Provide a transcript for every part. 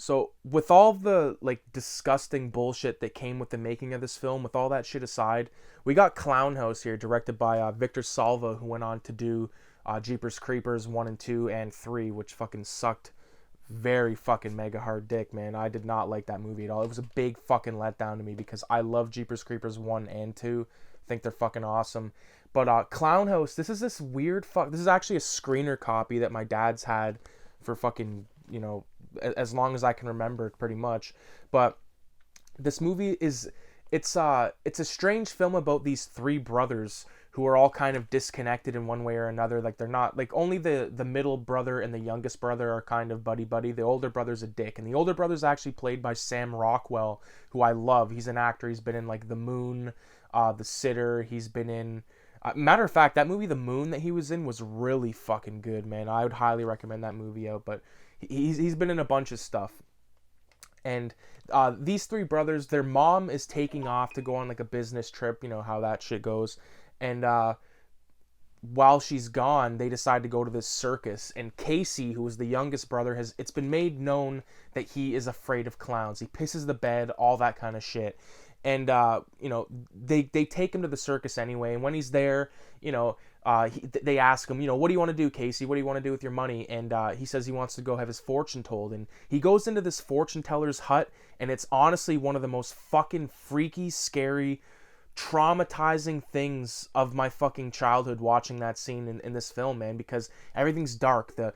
So with all the like disgusting bullshit that came with the making of this film, with all that shit aside, we got Clownhouse here, directed by Victor Salva, who went on to do Jeepers Creepers 1 and 2 and 3, which fucking sucked very fucking mega hard dick, man. I did not like that movie at all. It was a big fucking letdown to me because I love Jeepers Creepers 1 and 2. I think they're fucking awesome. But Clownhouse, this weird this is actually a screener copy that my dad's had for fucking, as long as I can remember, pretty much. But this movie is it's a strange film about these three brothers who are all kind of disconnected in one way or another. Like, they're not, like, only the middle brother and the youngest brother are kind of buddy buddy. The older brother's a dick, and the older brother's actually played by Sam Rockwell, who I love. He's an actor. He's been in like The Moon, The Sitter. He's been in matter of fact, that movie The Moon that he was in was really fucking good, man. I would highly recommend that movie out. But he's been in a bunch of stuff. And these three brothers, their mom is taking off to go on like a business trip. You know how that shit goes. And while she's gone, they decide to go to this circus. And Casey, who is the youngest brother, it's been made known that he is afraid of clowns. He pisses the bed, all that kind of shit. And they take him to the circus anyway. And when he's there, they ask him, what do you want to do, Casey? What do you want to do with your money? And he says he wants to go have his fortune told. And he goes into this fortune teller's hut, and it's honestly one of the most fucking freaky, scary, traumatizing things of my fucking childhood watching that scene in this film, man, because everything's dark. The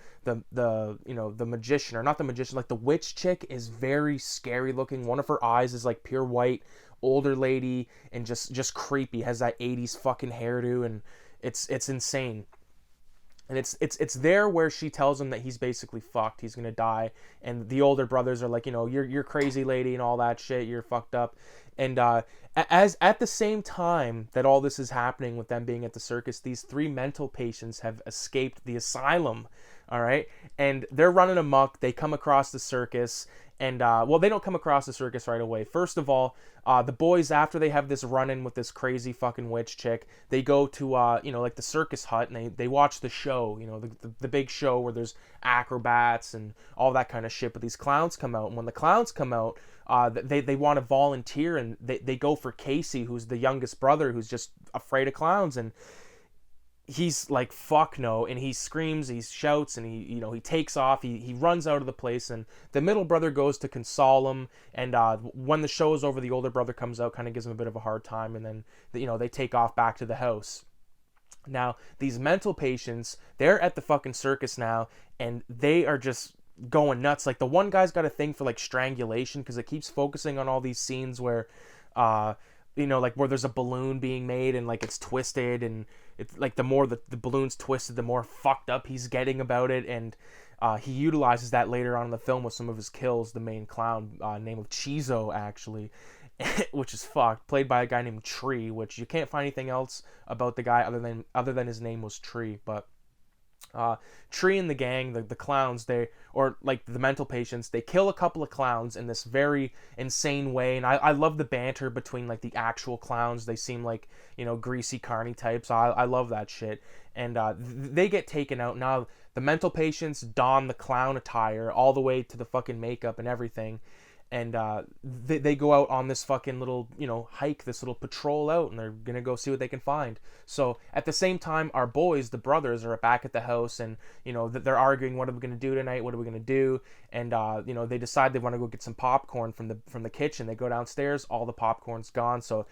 magician, or not the magician, like the witch chick, is very scary looking. One of her eyes is like pure white, older lady, and just creepy, has that 80s fucking hairdo, and it's insane. And it's there where she tells him that he's basically fucked, he's gonna die, and the older brothers are like, you're crazy, lady, and all that shit, you're fucked up. And as at the same time that all this is happening with them being at the circus, these three mental patients have escaped the asylum. All right, and they're running amok. They come across the circus, and they don't come across the circus right away. First of all, the boys, after they have this run-in with this crazy fucking witch chick, they go to like the circus hut, and they watch the show, the big show where there's acrobats and all that kind of shit. But these clowns come out, and when the clowns come out, they want to volunteer, and they go for Casey, who's the youngest brother, who's just afraid of clowns. And he's like, fuck no, and he screams, he shouts, and he takes off, he runs out of the place. And the middle brother goes to console him, and when the show is over, the older brother comes out, kind of gives him a bit of a hard time, and then they take off back to the house. Now these mental patients, they're at the fucking circus now, and they are just going nuts. Like, the one guy's got a thing for like strangulation, because it keeps focusing on all these scenes where like where there's a balloon being made, and like it's twisted, and it's like the more the balloon's twisted, the more fucked up he's getting about it. And he utilizes that later on in the film with some of his kills. The main clown, name of Chizo, actually, which is fucked, played by a guy named Tree, which you can't find anything else about the guy other than his name was Tree. But Tree and the gang, the clowns, or like the mental patients, they kill a couple of clowns in this very insane way. And I love the banter between like the actual clowns. They seem like, greasy carny types. I love that shit. And they get taken out. Now the mental patients don the clown attire all the way to the fucking makeup and everything. And they go out on this fucking little, hike, this little patrol out, and they're going to go see what they can find. So at the same time, our boys, the brothers, are back at the house, and, they're arguing, what are we going to do tonight? What are we going to do? And, they decide they want to go get some popcorn from the kitchen. They go downstairs, all the popcorn's gone. So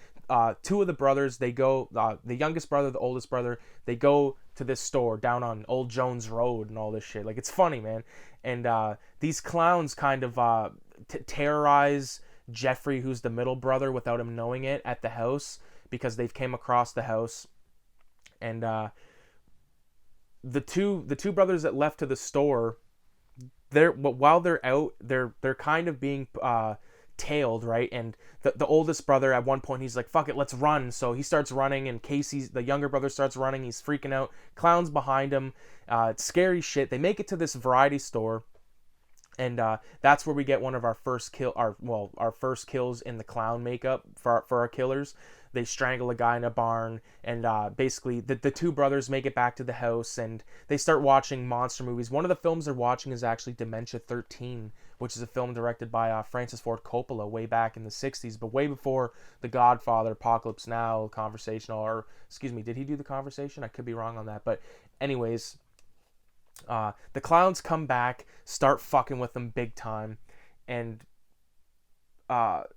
two of the brothers, they go, the youngest brother, the oldest brother, they go to this store down on Old Jones Road and all this shit. Like, it's funny, man. And these clowns kind of terrorize Jeffrey, who's the middle brother, without him knowing it, at the house, because they've came across the house. And the two brothers that left to the store, while they're out, they're kind of being tailed, right? And the oldest brother, at one point, he's like, fuck it, let's run. So he starts running, and Casey's, the younger brother, starts running. He's freaking out. Clowns behind him. It's scary shit. They make it to this variety store, and that's where we get one of our first kills in the clown makeup for our killers. they strangle a guy in a barn, and basically the two brothers make it back to the house, and they start watching monster movies. One of the films they're watching is actually Dementia 13, which is a film directed by Francis Ford Coppola way back in the 60s, but way before The Godfather, Apocalypse Now, Conversational, or excuse me, did he do The Conversation? I could be wrong on that, but anyways, the clowns come back, start fucking with them big time, and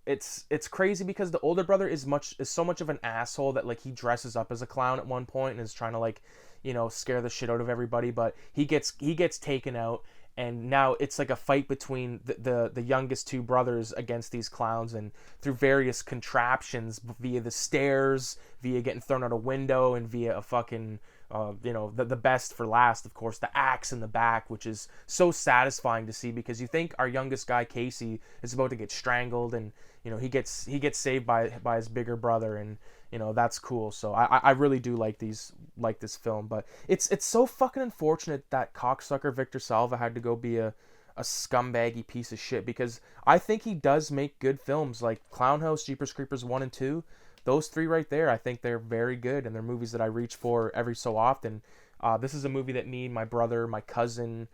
it's crazy because the older brother is so much of an asshole that like he dresses up as a clown at one point and is trying to like, you know, scare the shit out of everybody, but he gets taken out, and now it's like a fight between the youngest two brothers against these clowns, and through various contraptions via the stairs, via getting thrown out a window, and via a fucking you know, the best for last, of course, the axe in the back, which is so satisfying to see, because you think our youngest guy Casey is about to get strangled, and you know he gets saved by his bigger brother, and you know that's cool. So I really do like this film, but it's so fucking unfortunate that cocksucker Victor Salva had to go be a scumbaggy piece of shit, because I think he does make good films like Clownhouse, Jeepers Creepers 1 and 2. Those three right there, I think they're very good, and they're movies that I reach for every so often. This is a movie that me, my brother, my cousin,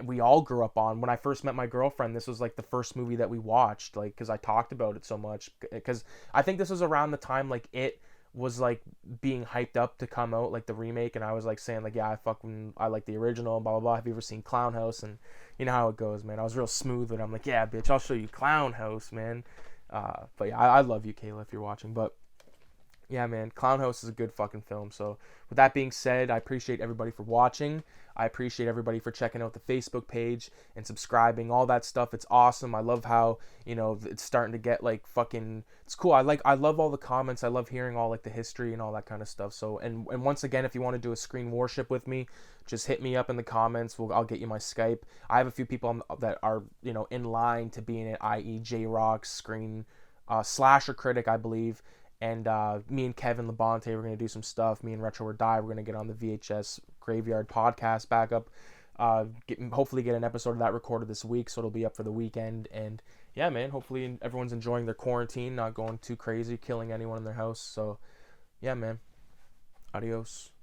we all grew up on. When I first met my girlfriend, this was like the first movie that we watched, like, because I talked about it so much. Because I think this was around the time like it was like being hyped up to come out, like the remake, and I was like saying like, yeah, I like the original, blah blah blah. Have you ever seen Clownhouse? And you know how it goes, man. I was real smooth, and I'm like, yeah, bitch, I'll show you Clownhouse, man. But yeah, I love you, Kayla, if you're watching. But yeah, man, Clownhouse is a good fucking film. So with that being said, I appreciate everybody for watching. I appreciate everybody for checking out the Facebook page and subscribing, all that stuff. It's awesome. I love how, you know, it's starting to get like fucking, it's cool. I love all the comments. I love hearing all like the history and all that kind of stuff. So, and once again, if you want to do a screen worship with me, just hit me up in the comments. I'll get you my Skype. I have a few people that are, you know, in line to be in it, i.e. J-Rock, Screen, Slasher Critic, I believe. And me and Kevin Labonte, we're going to do some stuff. Me and Retro or Die, we're going to get on the VHS Graveyard podcast back up. Hopefully get an episode of that recorded this week, so it'll be up for the weekend. And yeah, man, hopefully everyone's enjoying their quarantine, not going too crazy, killing anyone in their house. So yeah, man, adios.